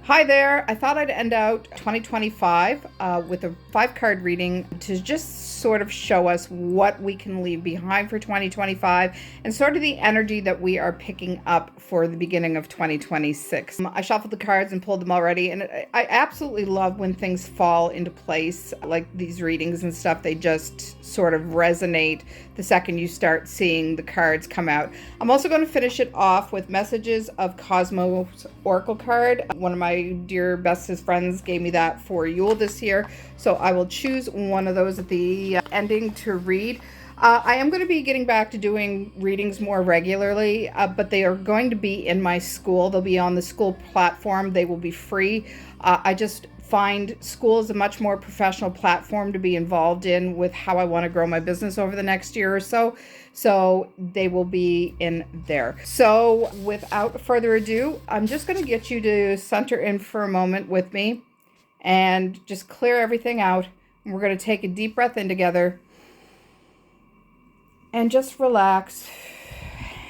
Hi there. I thought I'd end out 2025 with a 5 card reading to just sort of show us what we can leave behind for 2025 and sort of the energy that we are picking up for the beginning of 2026. I shuffled the cards and pulled them already, and I absolutely love when things fall into place, like these readings and stuff. They just sort of resonate the second you start seeing the cards come out. I'm also going to finish it off with Messages of Cosmos Oracle card. One of my dear bestest friends gave me that for Yule this year, so I will choose one of those at the ending to read. I am going to be getting back to doing readings more regularly, but they are going to be in my school. They'll be on the school platform. They will be free. I just find school is a much more professional platform to be involved in with how I want to grow my business over the next year or so. So they will be in there. So without further ado, I'm just going to get you to center in for a moment with me and just clear everything out. And we're going to take a deep breath in together and just relax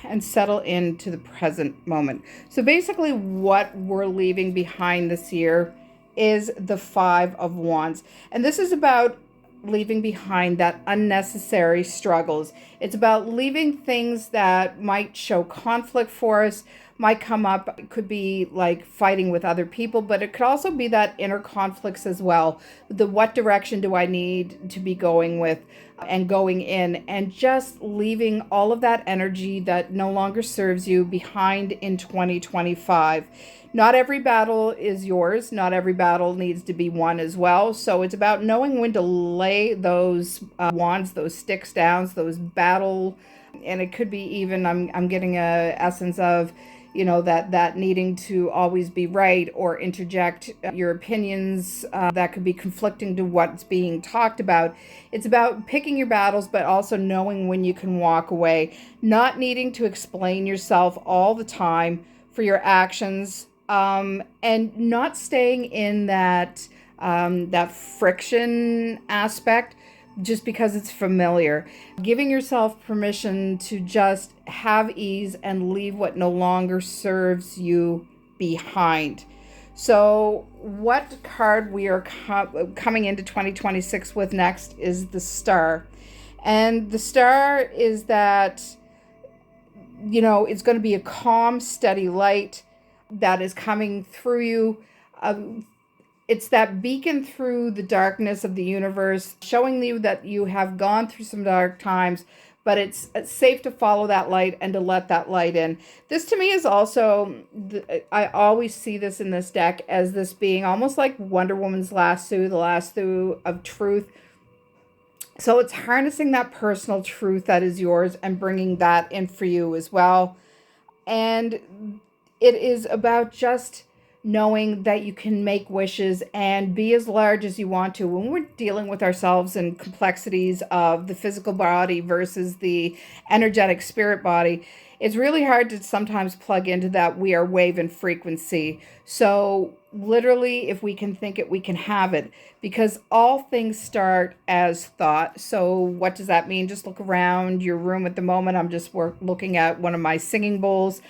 and settle into the present moment. So basically what we're leaving behind this year is the 5 of Wands. And this is about leaving behind that unnecessary struggles. It's about leaving things that might show conflict for us, might come up. It could be like fighting with other people, but it could also be that inner conflicts as well. What direction do I need to be going with and going in, and just leaving all of that energy that no longer serves you behind in 2025. Not every battle is yours. Not every battle needs to be won as well. So it's about knowing when to lay those wands, those sticks down, those battle, and it could be even, I'm getting a essence of, that needing to always be right or interject your opinions that could be conflicting to what's being talked about. It's about picking your battles, but also knowing when you can walk away, not needing to explain yourself all the time for your actions, and not staying in that friction aspect just because it's familiar. Giving yourself permission to just have ease and leave what no longer serves you behind. So what card we are coming into 2026 with next is the Star. And the Star is that, it's going to be a calm, steady light that is coming through you. It's that beacon through the darkness of the universe, showing you that you have gone through some dark times, but it's safe to follow that light and to let that light in. This to me is also, I always see this in this deck as this being almost like Wonder Woman's lasso, the lasso of truth. So it's harnessing that personal truth that is yours and bringing that in for you as well. And it is about just knowing that you can make wishes and be as large as you want to. When we're dealing with ourselves and complexities of the physical body versus the energetic spirit body, it's really hard to sometimes plug into that we are wave and frequency. So literally, if we can think it, we can have it, because all things start as thought. So what does that mean? Just look around your room at the moment. I'm just looking at one of my singing bowls.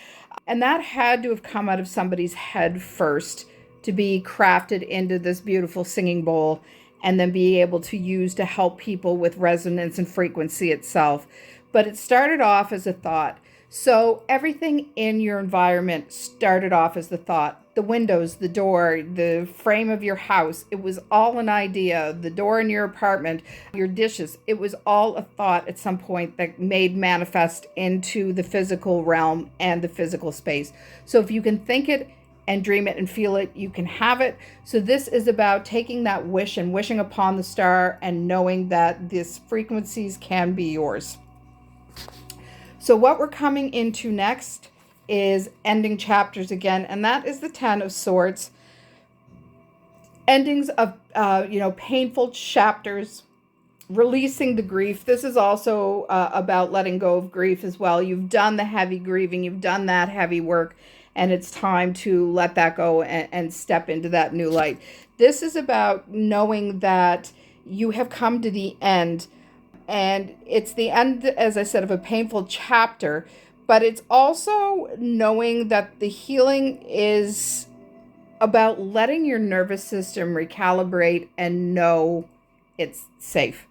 And that had to have come out of somebody's head first to be crafted into this beautiful singing bowl and then be able to use to help people with resonance and frequency itself. But it started off as a thought. So everything in your environment started off as the thought. The windows, the door, the frame of your house, it was all an idea. The door in your apartment, your dishes, it was all a thought at some point that made manifest into the physical realm and the physical space. So if you can think it and dream it and feel it, you can have it. So this is about taking that wish and wishing upon the star and knowing that these frequencies can be yours. So what we're coming into next is ending chapters again, and that is the 10 of Swords. Endings of, painful chapters, releasing the grief. This is also about letting go of grief as well. You've done the heavy grieving, you've done that heavy work, and it's time to let that go and step into that new light. This is about knowing that you have come to the end. And it's the end, as I said, of a painful chapter, but it's also knowing that the healing is about letting your nervous system recalibrate and know it's safe.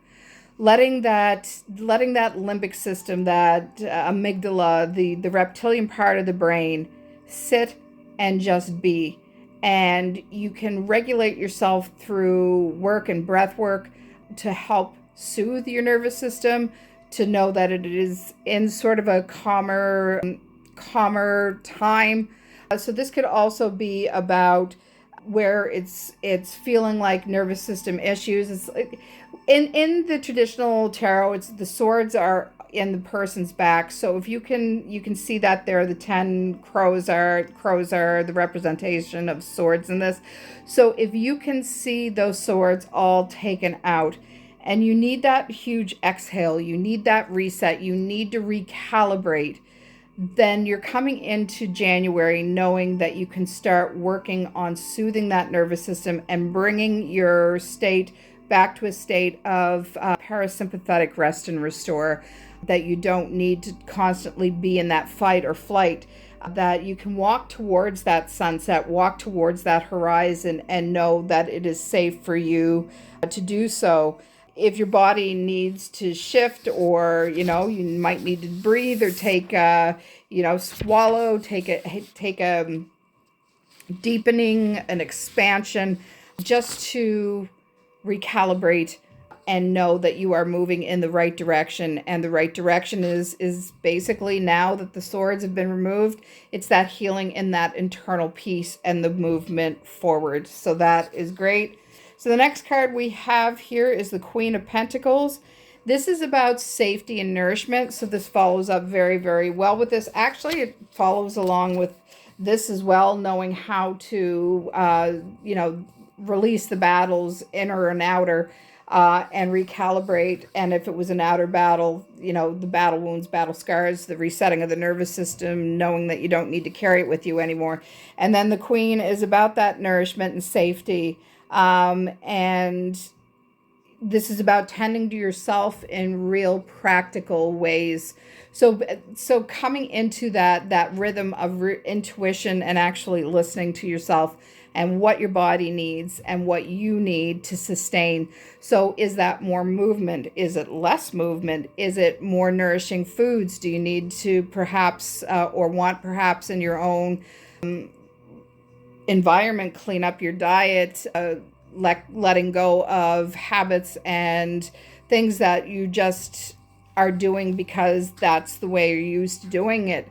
Letting that limbic system, that amygdala, the reptilian part of the brain, sit and just be. And you can regulate yourself through work and breath work to help soothe your nervous system, to know that it is in sort of a calmer time. So this could also be about where it's feeling like nervous system issues. It's in the traditional tarot, it's the swords are in the person's back. So if you can see that there, the 10 crows are the representation of swords in this. So if you can see those swords all taken out, and you need that huge exhale, you need that reset, you need to recalibrate, then you're coming into January knowing that you can start working on soothing that nervous system and bringing your state back to a state of parasympathetic rest and restore, that you don't need to constantly be in that fight or flight, that you can walk towards that sunset, walk towards that horizon, and know that it is safe for you to do so. If your body needs to shift, or you might need to breathe or take swallow, take a deepening, an expansion, just to recalibrate and know that you are moving in the right direction. And the right direction is basically, now that the swords have been removed, it's that healing and that internal peace and the movement forward. So that is great. So the next card we have here is the Queen of Pentacles. This is about safety and nourishment. So this follows up very, very well with this. Actually, it follows along with this as well, knowing how to, release the battles, inner and outer, and recalibrate. And if it was an outer battle, the battle wounds, battle scars, the resetting of the nervous system, knowing that you don't need to carry it with you anymore. And then the Queen is about that nourishment and safety. And this is about tending to yourself in real practical ways. So coming into that rhythm of intuition and actually listening to yourself and what your body needs and what you need to sustain. So is that more movement? Is it less movement? Is it more nourishing foods? Do you need to perhaps or want perhaps in your own environment clean up your diet, letting go of habits and things that you just are doing because that's the way you're used to doing it?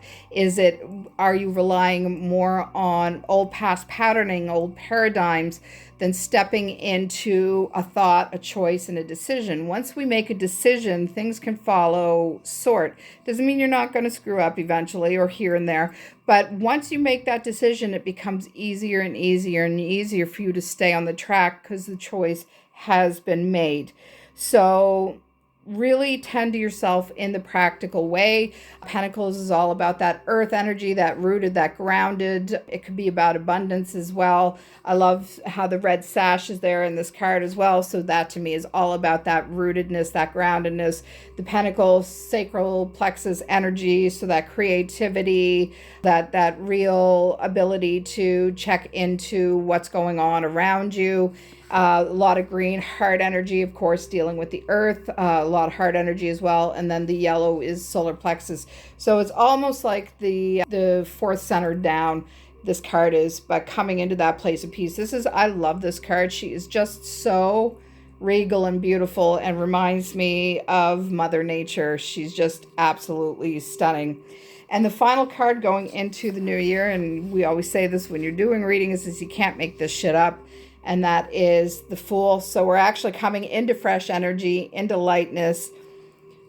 Are you relying more on old past patterning, old paradigms, than stepping into a thought, a choice, and a decision? Once we make a decision, things can follow sort. Doesn't mean you're not going to screw up eventually or here and there, but once you make that decision, it becomes easier and easier and easier for you to stay on the track because the choice has been made. So really tend to yourself in the practical way. Pentacles is all about that earth energy, that rooted, that grounded. It could be about abundance as well. I love how the red sash is there in this card as well. So that to me is all about that rootedness, that groundedness. The Pentacles, sacral plexus energy, so that creativity, that real ability to check into what's going on around you. A lot of green, heart energy, of course, dealing with the earth, a lot of heart energy as well. And then the yellow is solar plexus. So it's almost like the fourth center down, this card is, but coming into that place of peace. I love this card. She is just so regal and beautiful and reminds me of Mother Nature. She's just absolutely stunning. And the final card going into the new year, and we always say this when you're doing readings, is you can't make this shit up. And that is the Fool. So we're actually coming into fresh energy, into lightness,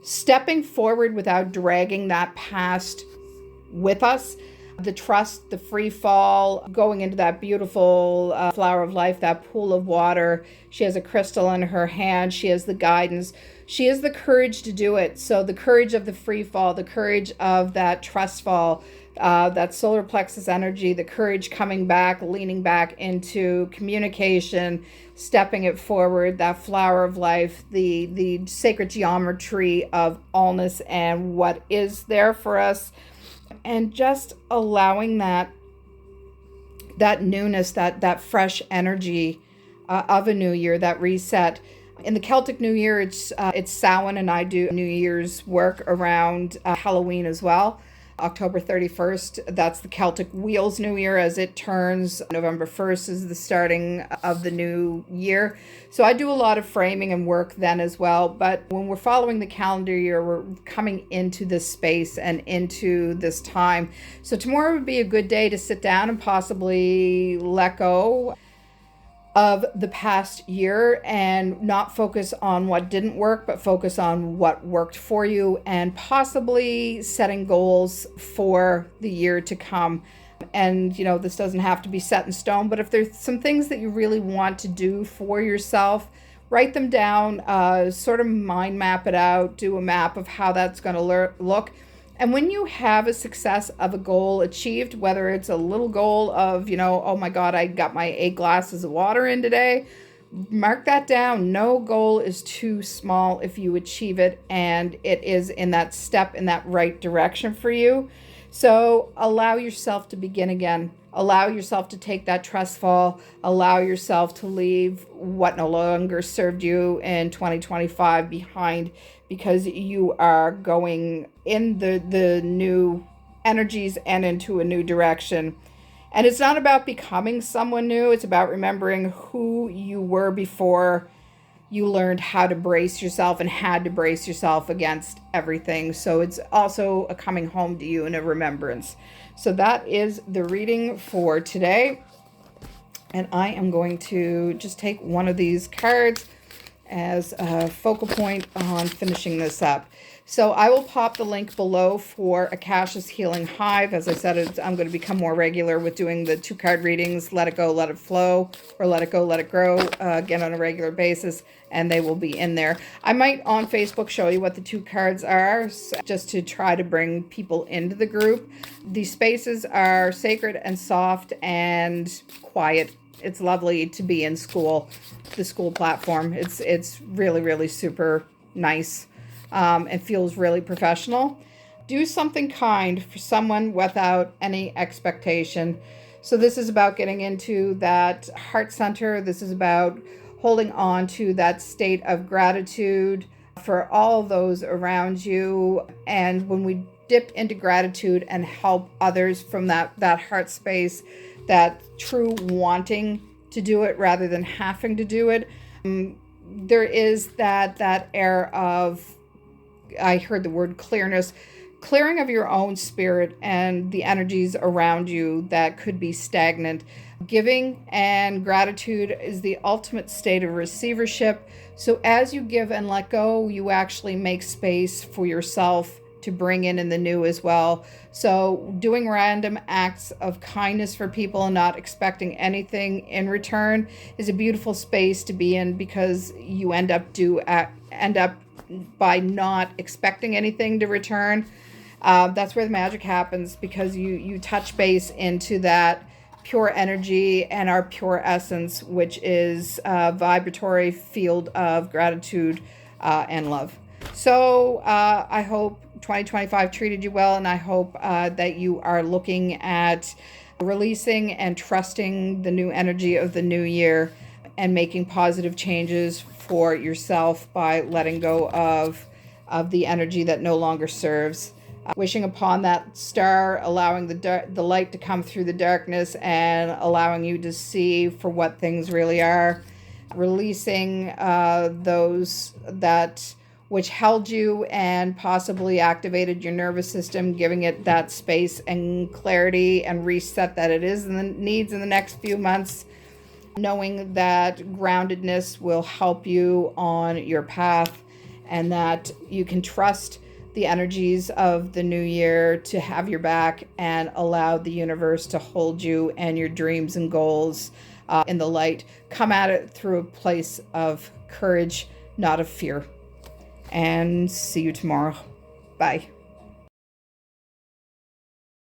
stepping forward without dragging that past with us. The trust, the free fall, going into that beautiful flower of life, that pool of water. She has a crystal in her hand. She has the guidance. She has the courage to do it. So the courage of the free fall, the courage of that trust fall, that solar plexus energy, the courage coming back, leaning back into communication, stepping it forward, that flower of life, the sacred geometry of allness and what is there for us, and just allowing that that newness, that fresh energy of a new year, that reset. In the Celtic New Year, it's Samhain, and I do New Year's work around Halloween as well. October 31st, that's the Celtic Wheels New Year as it turns. November 1st is the starting of the new year. So I do a lot of framing and work then as well. But when we're following the calendar year, we're coming into this space and into this time. So tomorrow would be a good day to sit down and possibly let go of the past year and not focus on what didn't work, but focus on what worked for you, and possibly setting goals for the year to come. And, this doesn't have to be set in stone, but if there's some things that you really want to do for yourself, write them down, sort of mind map it out, do a map of how that's going to look. And when you have a success of a goal achieved, whether it's a little goal of, oh my God, I got my 8 glasses of water in today, mark that down. No goal is too small if you achieve it and it is in that step in that right direction for you. So allow yourself to begin again. Allow yourself to take that trust fall. Allow yourself to leave what no longer served you in 2025 behind, because you are going in the new energies and into a new direction. And it's not about becoming someone new. It's about remembering who you were before you learned how to brace yourself and had to brace yourself against everything. So it's also a coming home to you and a remembrance. So that is the reading for today. And I am going to just take one of these cards as a focal point on finishing this up. So I will pop the link below for Akasha's Healing Hive. As I said, I'm going to become more regular with doing the 2-card readings, Let It Go, Let It Flow, or Let It Go, Let It Grow, again on a regular basis, and they will be in there. I might on Facebook show you what the 2 cards are, just to try to bring people into the group. These spaces are sacred and soft and quiet. It's lovely to be in school, the school platform. It's really, really super nice. It feels really professional. Do something kind for someone without any expectation. So this is about getting into that heart center. This is about holding on to that state of gratitude for all those around you. And when we dip into gratitude and help others from that heart space, that true wanting to do it rather than having to do it, there is that air of, I heard the word clearness, clearing of your own spirit and the energies around you that could be stagnant. Giving and gratitude is the ultimate state of receivership. So as you give and let go, you actually make space for yourself to bring in the new as well. So doing random acts of kindness for people and not expecting anything in return is a beautiful space to be in, because you end up by not expecting anything to return. That's where the magic happens, because you touch base into that pure energy and our pure essence, which is a vibratory field of gratitude and love. So I hope 2025 treated you well, and I hope that you are looking at releasing and trusting the new energy of the new year and making positive changes for yourself by letting go of the energy that no longer serves. Wishing upon that star, allowing the light to come through the darkness and allowing you to see for what things really are. Releasing those that which held you and possibly activated your nervous system, giving it that space and clarity and reset that it needs in the next few months, knowing that groundedness will help you on your path and that you can trust the energies of the new year to have your back and allow the universe to hold you and your dreams and goals in the light. Come at it through a place of courage, not of fear. And see you tomorrow. Bye.